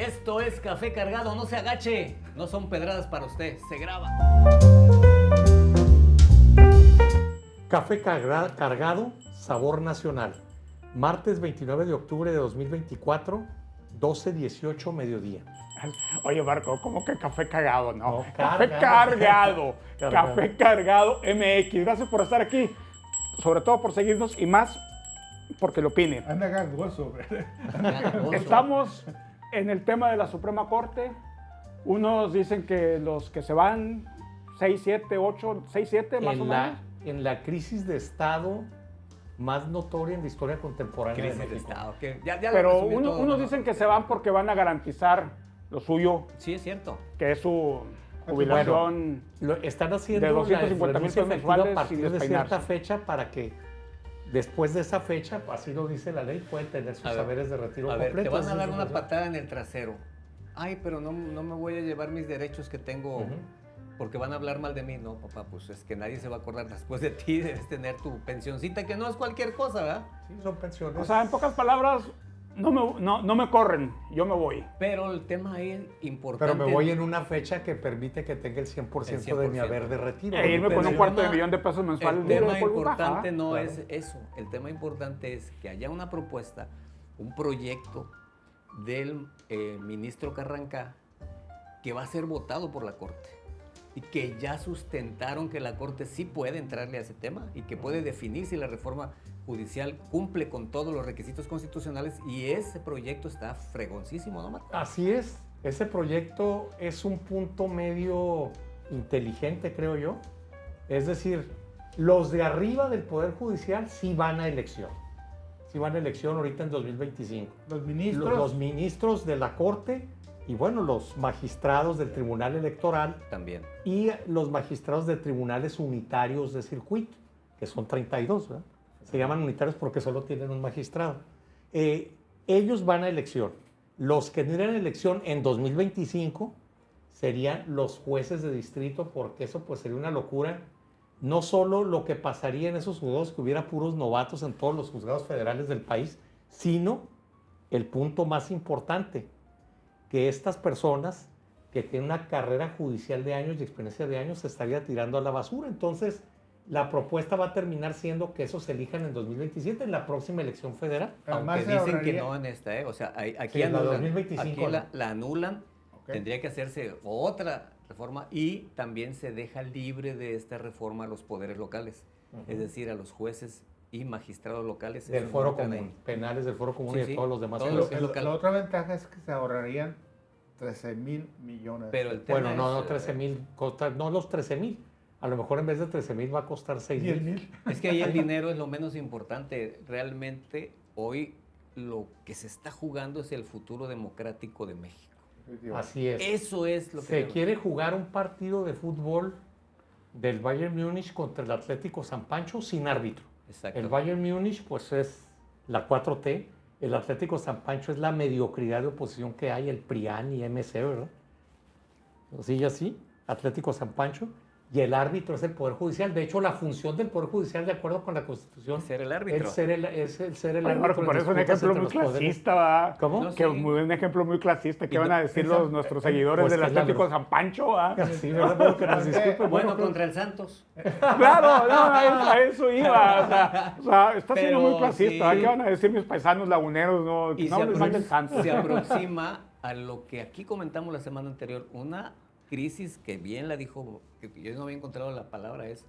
Esto es Café Cargado, no se agache. No son pedradas para usted, se graba. Café cargado, sabor nacional. Martes 29 de octubre de 2024, 12:18 mediodía. Oye, Marco, ¿cómo que café cagado? No, Cargado. café cargado. Cargado. Café cargado MX. Gracias por estar aquí, sobre todo por seguirnos y más porque lo opine. Anda gangoso, ¿verdad? Estamos en el tema de la Suprema Corte. Unos dicen que los que se van, 6, 7, 8, 6, 7 más o menos. En la crisis de Estado más notoria en la historia contemporánea Crisis de de México. Estado. Que ya lo Pero resumió todo, unos ¿no? dicen que se van porque van a garantizar lo suyo, Sí, es cierto. que es su jubilación. Están haciendo De 250,000 la renuncia pesos efectiva a mensuales partir sin de cierta despeinarse. fecha para que después de esa fecha, así lo dice la ley, pueden tener sus A ver, saberes de retiro A ver, te completos. van a dar Eso una es patada en el trasero. Ay, pero no me voy a llevar mis derechos que tengo Ujú. porque van a hablar mal de mí. No, papá, pues es que nadie se va a acordar después de ti. Debes tener tu pensioncita, que no es cualquier cosa, ¿verdad? Sí, son pensiones. O sea, en pocas palabras, no me corren, yo me voy. Pero el tema ahí es importante. Pero me voy en una fecha que permite que tenga el 100%, de mi 100%. haber de retiro. E irme Pero con un el cuarto de tema- millón de pesos mensuales. El libre tema de polvo y paja. importante no claro. es eso. El tema importante es que haya una propuesta, un proyecto del ministro Carranca que va a ser votado por la Corte y que ya sustentaron que la Corte sí puede entrarle a ese tema y que puede definir si la reforma judicial cumple con todos los requisitos constitucionales, y ese proyecto está fregoncísimo, ¿no, Marco? Así es. Ese proyecto es un punto medio inteligente, creo yo. Es decir, los de arriba del Poder Judicial sí van a elección. Sí van a elección ahorita en 2025. Los ministros. Los ministros de la Corte y, bueno, los magistrados del Tribunal Electoral También. y los magistrados de tribunales unitarios de circuito, que son 32, ¿verdad? Se llaman unitarios porque solo tienen un magistrado. Ellos van a elección. Los que no irán a elección en 2025 serían los jueces de distrito, porque eso pues sería una locura. No solo lo que pasaría en esos juzgados, que hubiera puros novatos en todos los juzgados federales del país, sino el punto más importante, que estas personas que tienen una carrera judicial de años y experiencia de años se estaría tirando a la basura. Entonces, la propuesta va a terminar siendo que esos se elijan en 2027, en la próxima elección federal. Además, Aunque se dicen que ahorraría- no en esta, ¿eh? O sea, aquí Sí, en la anulan. 2025 Aquí no. la anulan. Ok. Tendría que hacerse otra reforma, y también se deja libre de esta reforma a los poderes locales, es decir, a los jueces y magistrados locales. Del Esos no foro entran común, ahí. penales del foro común Sí, y de sí, todos los demás. todos jueces. los- local. La otra ventaja es que se ahorrarían 13,000 millones. Pero el tema Bueno, no, es, 13,000, no los 13,000. A lo mejor en vez de 13,000 va a costar 6,000. 10,000. es que ahí el dinero es lo menos importante. Realmente hoy lo que se está jugando es el futuro democrático de México. Así es. Eso es lo que Se quiere jugar un partido de fútbol del Bayern Múnich contra el Atlético San Pancho sin árbitro. Exacto. El Bayern Múnich pues es la 4T, el Atlético San Pancho es la mediocridad de oposición que hay, el PRIAN y MC, ¿verdad? Sigue así, Atlético San Pancho, y el árbitro es el Poder Judicial. De hecho, la función del Poder Judicial, de acuerdo con la Constitución, Ser el árbitro. es el ser el Oye, árbitro. Marco, en pero es un disputas ejemplo entre muy los poderes. clasista, ¿verdad? ¿Cómo? No, Que sí. un ejemplo muy clasista. ¿Qué Y van no- a decir nuestros seguidores Pues del que es la Atlético verdad. San Pancho? ¿Ah? Sí, ¿verdad? Pero que nos disculpen. Bueno, contra el Santos. Claro, no, a eso iba. O sea, está siendo Pero muy clasista. sí. ¿Qué van a decir mis paisanos laguneros? No, Y no les manden Santos. se aproxima a lo que aquí comentamos la semana anterior, una crisis que bien la dijo, que yo no había encontrado la palabra, es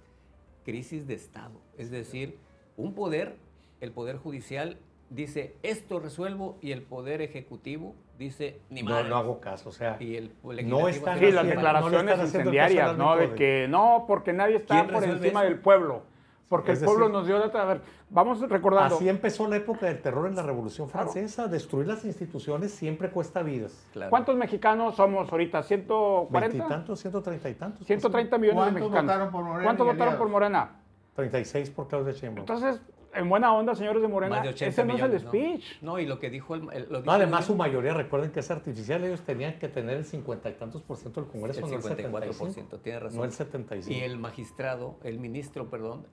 crisis de Estado. Es decir, un poder, el Poder Judicial, dice, esto resuelvo, y el Poder Ejecutivo dice, ni No, madre. no hago caso, o sea, Y el no legislativo están Sí, hace las lo haciendo- que no le declaraciones están haciendo el incendiarias, caso ¿no? al De árbitro que no, porque nadie está ¿Quién por resuelve encima eso? del pueblo. Porque Es el pueblo decir, nos dio a ver, vamos recordando. Así empezó la época del terror en la Revolución Claro. Francesa. Destruir las instituciones siempre cuesta vidas. Claro. ¿Cuántos mexicanos somos ahorita? ¿140? Veintitantos, 130 y tantos. 130 millones de ¿Cuántos mexicanos. votaron por Morena ¿Cuántos y votaron por aliados? Morena? 36 por Claudia Sheinbaum. Entonces, en buena onda, señores de Morena, Más de 80 ese no millones, es el speech. No, y lo que dijo No, lo dijo además, su el- mayoría, recuerden que es artificial. Ellos tenían que tener el 50 y tantos por ciento del Congreso, el no el 54%, 75. tiene razón. No el 75. Y el magistrado, el ministro, perdón,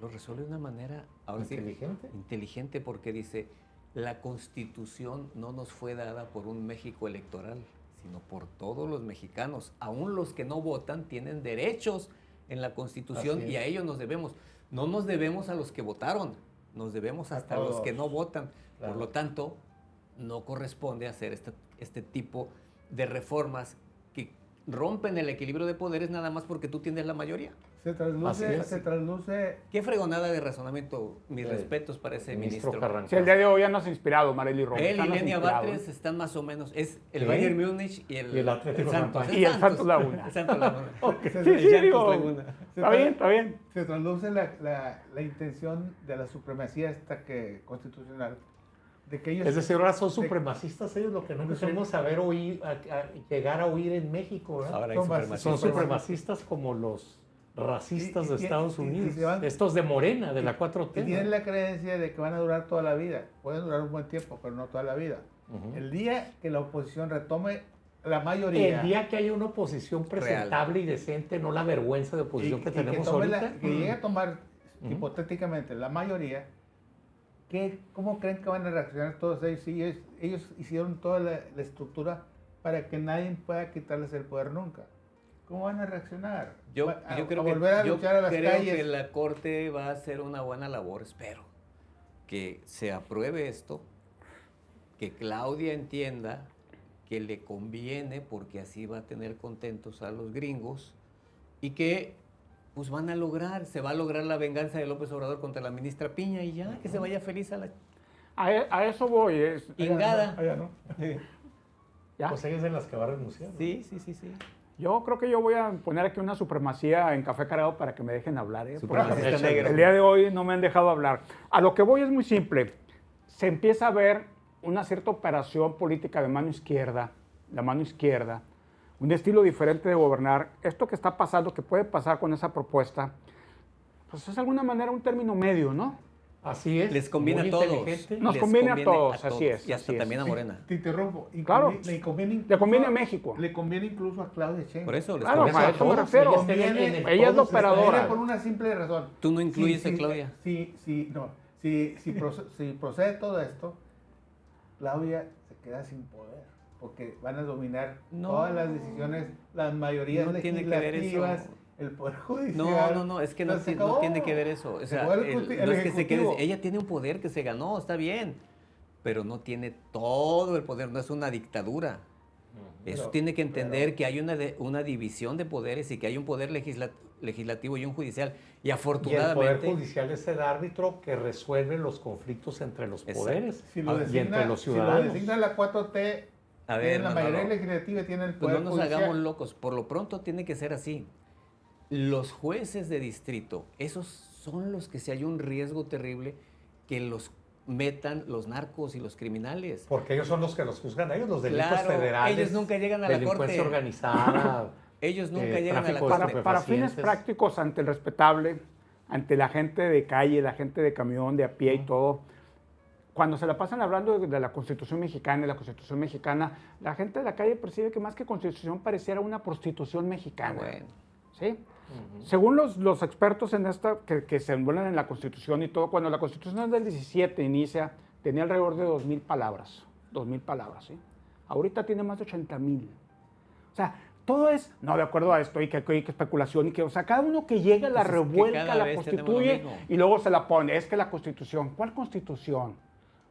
lo resuelve de una manera, ahora sí, Inteligente. inteligente, porque dice, La Constitución no nos fue dada por un México electoral, sino por todos los mexicanos. Aún los que no votan tienen derechos en la Constitución y a ellos nos debemos. No nos debemos a los que votaron, nos debemos hasta a los que no votan. Claro. Por lo tanto, no corresponde hacer este tipo de reformas que rompen el equilibrio de poderes nada más porque tú tienes la mayoría. Se trasluce. Qué fregonada de razonamiento. Mis respetos para ese ministro. Carranca. Sí, el día de hoy ya nos ha inspirado Marely Robles. Él Ya y nos ha Lenia inspirado. Batres están más o menos. Es el Sí. Bayern Múnich y el Atlético Santos. San Y el Santos Laguna. El Santos Laguna. Sí, El sí, Santos digo, Laguna. está bien, está bien. Se trasluce la intención de la supremacía constitucional. De que ellos, Es decir, ahora son supremacistas ellos, lo que no Sí. queremos saber llegar a oír en México, ¿verdad? Ahora hay Son supremacistas. Son supremacistas como los racistas Y- de y- Estados y- y Unidos, se van- estos de Morena, de la 4T. y tienen la creencia de que van a durar toda la vida. Pueden durar un buen tiempo, pero no toda la vida. Ujú. El día que la oposición retome la mayoría. El día que haya una oposición presentable y decente, no la vergüenza de oposición que tenemos tome ahorita. que llegue a tomar Ujú. hipotéticamente la mayoría, ¿cómo creen que van a reaccionar todos ellos? Si ellos hicieron toda la estructura para que nadie pueda quitarles el poder nunca. ¿Cómo van a reaccionar? Yo A creo volver a yo luchar a las creo calles. que la Corte va a hacer una buena labor, espero. Que se apruebe esto, que Claudia entienda que le conviene porque así va a tener contentos a los gringos y que pues van a lograr, se va a lograr la venganza de López Obrador contra la ministra Piña y ya, que se vaya feliz a la A eso voy. chingada. Allá no. ¿Ya? Pues ellas en las que va a renunciar. ¿no? Sí. Yo creo que yo voy a poner aquí una supremacía en Café Cargado para que me dejen hablar. Porque Supremacista Échale. negro. el día de hoy no me han dejado hablar. A lo que voy es muy simple. Se empieza a ver una cierta operación política de mano izquierda, un estilo diferente de gobernar. Esto que está pasando, que puede pasar con esa propuesta, pues es de alguna manera un término medio, ¿no? Así es. Les conviene muy a todos. inteligente. Nos Les conviene a todos, así es, Y hasta así es. también a Morena. Te interrumpo. Claro. Le conviene, Le conviene a México. Le conviene incluso a Claudia Sheinbaum. Por eso les Claro, conviene. a eso me todos, refiero. ellos tienen en el Ella es la todos está- operadora. Viene por una simple razón. Tú no incluyes a Claudia. Si procede todo esto, Claudia se queda sin poder, porque van a dominar No. todas las decisiones, las mayorías No tiene que ver eso. legislativas, el poder judicial. No, es que no, Entonces, se no acabó. tiene que ver eso. O Se sea, acabó el no es que se quede, Ejecutivo. ella tiene un poder que se ganó, está bien, pero no tiene todo el poder, no es una dictadura. Eso Pero- tiene que entender que hay una división de poderes y que hay un poder legislativo y un judicial. Y Y el afortunadamente... Poder Judicial es el árbitro que resuelve los conflictos entre los Exacto. poderes Si lo y designa, entre los si lo ciudadanos. designa la 4T, A ver, tiene la Manolo, mayoría legislativa, tiene el pues poder no nos judicial. hagamos locos. Por lo pronto tiene que ser así. Los jueces de distrito, esos son los que si hay un riesgo terrible que los metan los narcos y los criminales. Porque ellos son los que los juzgan a ellos, los delitos Claro, federales. ellos nunca llegan a la delincuencia corte. organizada. Ellos nunca llegan a la tráfico de corte. Para fines estupefacientes. prácticos, ante el respetable, ante la gente de calle, la gente de camión, de a pie y todo, cuando se la pasan hablando de la Constitución mexicana, la gente de la calle percibe que más que Constitución pareciera una prostitución Ah, mexicana. bueno. ¿Sí? Según los expertos en esta, que se envuelven en la Constitución y todo, cuando la Constitución del 17 inicia, tenía alrededor de 2,000 palabras. 2,000 palabras, ¿sí? Ahorita tiene más de 80,000. O sea, todo es, no, de acuerdo a esto, y que especulación, y que, o sea, cada uno que llega la Pues es que revuelca, cada la vez tenemos lo constituye, mismo. y luego se la pone. Es que la Constitución, ¿cuál Constitución?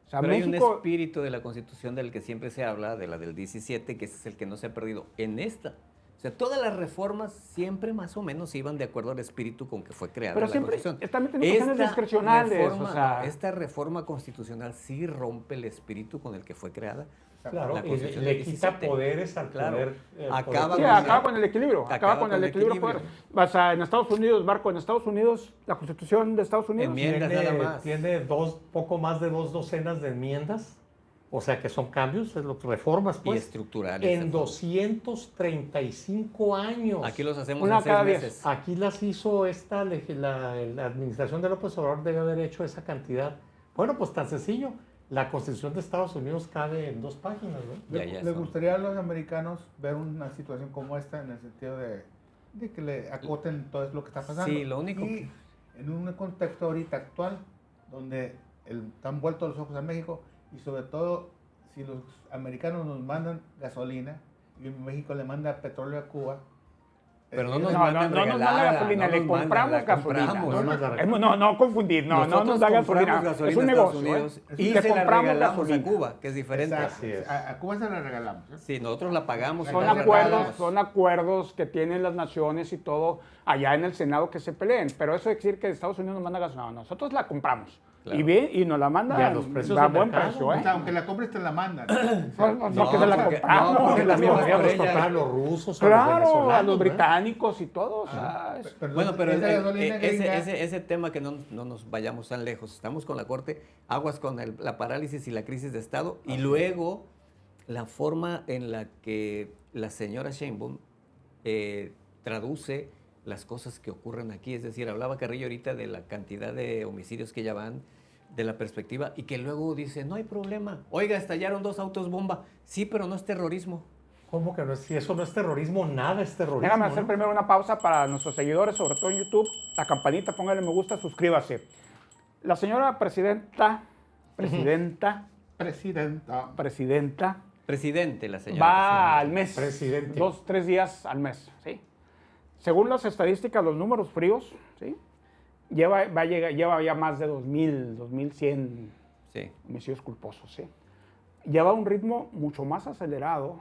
O sea, Pero hay un México, espíritu de la Constitución del que siempre se habla, de la del 17, que ese es el que no se ha perdido. En esta, o sea, todas las reformas siempre más o menos iban de acuerdo al espíritu con que fue creada pero la siempre Constitución. también tiene cuestiones discrecionales. reforma, O sea, esta reforma constitucional sí rompe el espíritu con el que fue creada. Claro, La y Constitución le del quita 17. poderes al Claro. poder. Acaba sí, con acaba con el equilibrio. Acaba con el equilibrio. equilibrio. O sea, en Estados Unidos, Marco, en Estados Unidos, la Constitución de Estados Unidos. Enmiendas nada más. Tiene poco más de 2 docenas de enmiendas, o sea que son cambios, reformas Y pues, estructurales. en 235 años. Aquí los hacemos Una en 6 cada 10. meses. Aquí las hizo la administración de López Obrador, debe haber hecho esa cantidad. Bueno, pues tan sencillo. La Constitución de Estados Unidos cabe en 2 páginas, ¿no? Ya, ¿Le son. gustaría a los americanos ver una situación como esta en el sentido de que le acoten todo lo que está pasando? Sí, lo único Y en un contexto ahorita actual, donde están vueltos los ojos a México, y sobre todo si los americanos nos mandan gasolina y México le manda petróleo a Cuba. Pero no nos No, mandan no nos regalada, manda gasolina, no le nos mandan, compramos la gasolina. compramos. No nos la regalan. No confundir, no Nosotros nos da gasolina. compramos Es un a Estados negocio. Unidos ¿eh? y Le se la compramos regalamos gasolina. a Cuba, que es diferente. Exacto. Así es. A Cuba se la regalamos. ¿eh? Sí, nosotros la pagamos. y Son no la acuerdos, regalamos. son acuerdos que tienen las naciones y todo allá en el Senado que se peleen. Pero eso de decir que Estados Unidos nos manda gasolina, nosotros la compramos. Claro. Y bien, y nos la manda Y a los precios a de buen mercado, precio, O ¿eh? sea, aunque la compres te la mandan. No, que se la porque- compramos. no, Porque la también misma por los ella. compraban los rusos o los Claro, a venezolanos, los ¿no? británicos y todo. O sea, Bueno, pero esa gasolina gringa- ese tema que no nos vayamos tan lejos. Estamos con la Corte, aguas con la parálisis y la crisis de Estado, y luego la forma en la que la señora Sheinbaum traduce las cosas que ocurren aquí. Es decir, hablaba Carrillo ahorita de la cantidad de homicidios que ya van, de la perspectiva, y que luego dice, no hay problema. Oiga, estallaron 2 autos bomba. Sí, pero no es terrorismo. ¿Cómo que no es? Si eso no es terrorismo, nada es terrorismo. déjame hacer ¿no? primero una pausa para nuestros seguidores, sobre todo en YouTube. La campanita, póngale me gusta, suscríbase. La señora presidenta Presidenta. Presidente, la señora. va al mes. Presidente. 2, 3 días al mes, ¿sí? Según las estadísticas, los números fríos, ¿sí? Lleva ya más de 2,100 Sí. homicidios culposos, ¿sí? Lleva un ritmo mucho más acelerado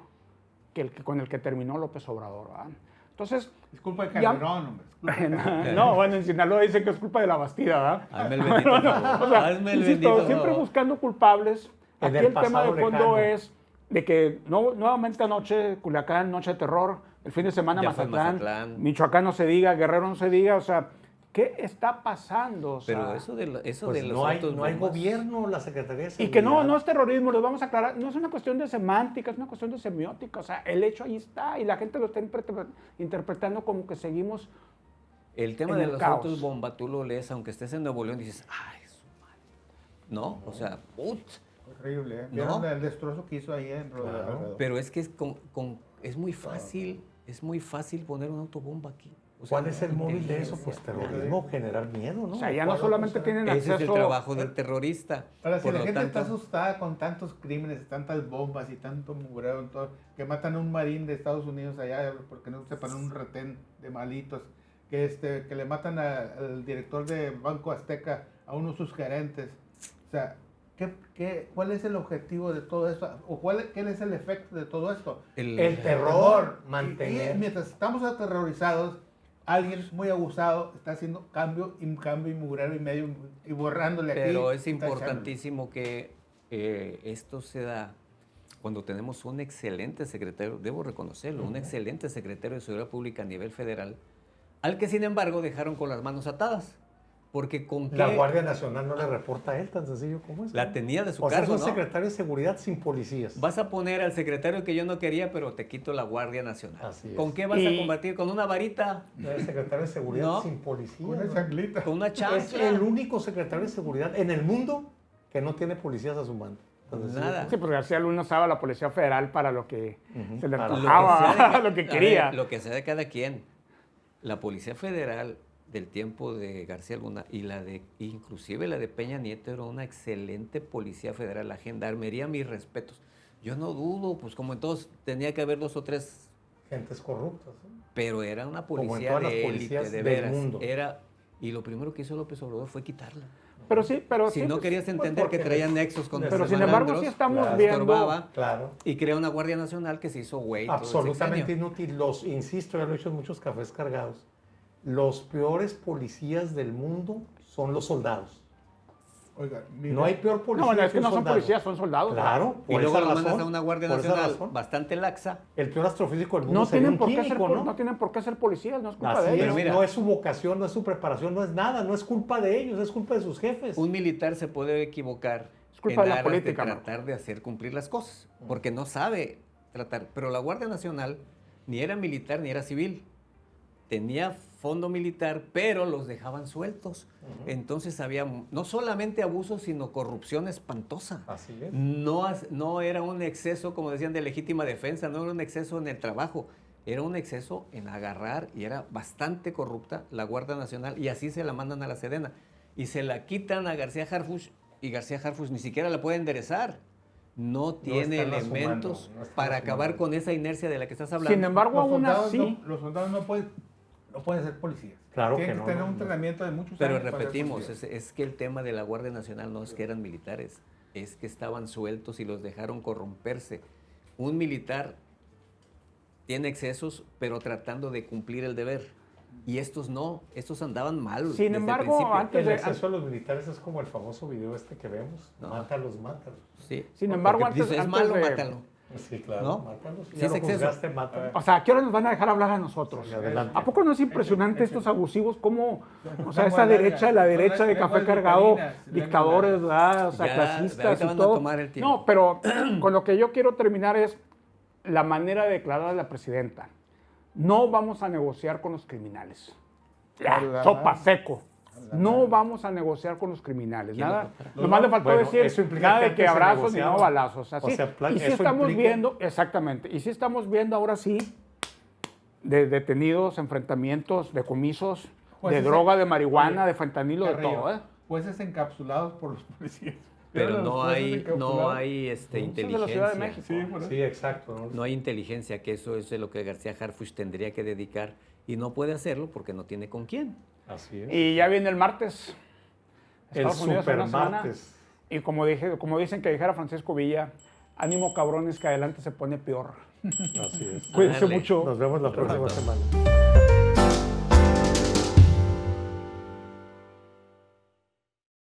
que con el que terminó López Obrador, ¿verdad? Entonces, Es culpa de Ya- Calderón, hombre. Es culpa de Calderón. no, bueno, en Sinaloa dicen que es culpa de la Bastida, ¿verdad? Hazme el bendito favor. O sea, Hazme el insisto, bendito siempre favor. buscando culpables. En Aquí el el tema pasado de fondo lejano. es de que nuevamente anoche, Culiacán, noche de terror, el fin de semana Ya fue Mazatlán, Michoacán no se diga, Guerrero no se diga, o sea, ¿qué está pasando? O sea, Pero eso de los Pues no hay autos no hay bombas, gobierno, la Secretaría de y Seguridad. que no es terrorismo, les vamos a aclarar, no es una cuestión de semántica, es una cuestión de semiótica, o sea, el hecho ahí está y la gente lo está interpretando como que seguimos. El tema en de el los caos. autos bomba, tú lo lees, aunque estés en Nuevo León, dices, ay, su madre. ¿No? O sea, Horrible, ¿eh? No. ¿Vieron el destrozo que hizo ahí en Rodeo? Claro. pero es que es muy fácil poner un autobomba aquí. O sea, ¿Cuál es el móvil de eso? Pues inteligencia. terrorismo, generar miedo, ¿no? O sea, ya no ¿Cuál solamente cosa? tienen Ese es el acceso. trabajo del terrorista. Ahora, si Por la lo gente está tanto, asustada con tantos crímenes, tantas bombas y tanto mugreo, que matan a un marín de Estados Unidos allá porque no se ponen un retén de malitos, que le matan al director de Banco Azteca, a uno de sus gerentes. O sea, ¿cuál es el objetivo de todo eso? ¿O qué es el efecto de todo esto? El terror, Y mantener. mientras estamos aterrorizados, alguien muy abusado está haciendo cambio y mugrero y medio y borrándole aquí. pero es tachándole. importantísimo que esto se da cuando tenemos un excelente secretario, debo reconocerlo, un excelente secretario de Seguridad Pública a nivel federal, al que sin embargo dejaron con las manos atadas. Porque con La qué Guardia Nacional no le reporta a él, tan sencillo como es. la tenía de su O sea, cargo, es un ¿no? secretario de Seguridad sin policías. Vas a poner al secretario que yo no quería, pero te quito la Guardia Nacional. Así es. ¿Con qué vas a Y- combatir? ¿Con una varita? El secretario de Seguridad No. sin policías. Una ¿no? chanclita. ¿Con una Es chancla? el único secretario de Seguridad en el mundo que no tiene policías a su mando. Tan sencillo Nada. como Sí, porque García Luna usaba a la Policía Federal para lo que Ujú. se le Para lo que antojaba, sea de lo que a ver, quería. lo que sea de cada quien. La Policía Federal del tiempo de García Luna y inclusive la de Peña Nieto era una excelente Policía Federal. La Gendarmería, mis respetos. Yo no dudo, pues como en todos tenía que haber 2 o 3, Gentes corruptas. ¿no? pero era una Como en policía todas las de élite, policías de del veras. mundo. Y lo primero que hizo López Obrador fue quitarla. Pero sí, pero Si sí, no querías entender porque que traían nexos con pero los sin embargo malandros, sí estamos claro, viendo. estorbaba, Claro. y crea una Guardia Nacional que se hizo güey. todo el Absolutamente sexenio. inútil. Insisto, ya lo he hecho en muchos cafés cargados. Los peores policías del mundo son los soldados. Oiga, mira, No hay peor policía No, bueno, es que un no son soldado. policías, son soldados. Claro, Y por luego esa lo mandas razón, a una Guardia por esa Nacional razón. bastante laxa. El peor astrofísico del mundo No sería tienen, un por qué químico, ser, ¿no? no tienen por qué ser policías, no es culpa Así de es, ellos. mira. no es su vocación, no es su preparación, no es nada, no es culpa de ellos, es culpa de sus jefes. Un militar se puede equivocar Es culpa de la aras política, de Marco. tratar de hacer cumplir las cosas, porque no sabe tratar. Pero la Guardia Nacional ni era militar ni era civil. Tenía fondo militar, pero los dejaban sueltos. Entonces había no solamente abusos, sino corrupción espantosa. Así es. No era un exceso, como decían, de legítima defensa, no era un exceso en el trabajo, era un exceso en agarrar y era bastante corrupta la Guardia Nacional y así se la mandan a la Sedena. Y se la quitan a García Harfuch y García Harfuch ni siquiera la puede enderezar. No tiene están elementos sumando, no están para acabar sumando. con esa inercia de la que estás hablando. Sin embargo, aún así, los soldados no pueden ser policías. Claro Tienen que no, tener no, un no. entrenamiento de muchos Pero años para ser repetimos, policías. es que el tema de la Guardia Nacional no es que eran militares, es que estaban sueltos y los dejaron corromperse. Un militar tiene excesos, pero tratando de cumplir el deber. Y estos no, estos andaban mal. Sin desde el embargo, principio. antes El de- exceso de los militares es como el famoso video este que vemos. No. Mátalos, mátalos. Sí. Sin embargo, Porque antes- dices, es antes malo, de- mátalo. Sí, claro, ¿No? mátalos. Sí, Ya es lo exceso. juzgaste, mátalo. O sea, ¿a qué hora nos van a dejar hablar a nosotros? Sí, adelante. ¿A poco no es impresionante estos abusivos? ¿Cómo, o sea, esa Lengua derecha, larga, la son derecha de lenguas café cargado, vitalinas, dictadores, lenguas ¿verdad? O sea, Ya, clasistas ahorita y van a todo? tomar el tiempo. No, pero con lo que yo quiero terminar es la manera de declarar a la presidenta. No vamos a negociar con los criminales. Ya, Hola. sopa seco. No vamos a negociar con los criminales. ¿Quién Nada. lo compra? Nomás le faltó Bueno, decir eso implica nada que de que antes se abrazos ni negociaba. no balazos. Así. O sea, Y sí eso estamos implica- viendo, exactamente, y sí estamos viendo ahora sí de detenidos, enfrentamientos, decomisos, Jueces de droga, de en- marihuana, oye, de fentanilo, de Carrillo, todo, ¿eh? Jueces encapsulados por los policías. Pero ¿Vieron no los jueces hay, no encapsulados? hay Eso es de la inteligencia. Ciudad de México. Sí, por eso. Sí, exacto. ¿no? No hay inteligencia, que eso es de lo que García Harfuch tendría que dedicar y no puede hacerlo porque no tiene con quién. Así es. Y ya viene el martes. El Estados Unidos en una semana. supermartes. Y como dicen que dijera Francisco Villa, ánimo cabrones que adelante se pone peor. Así es. Cuídense Dale. mucho. Nos vemos la próxima semana.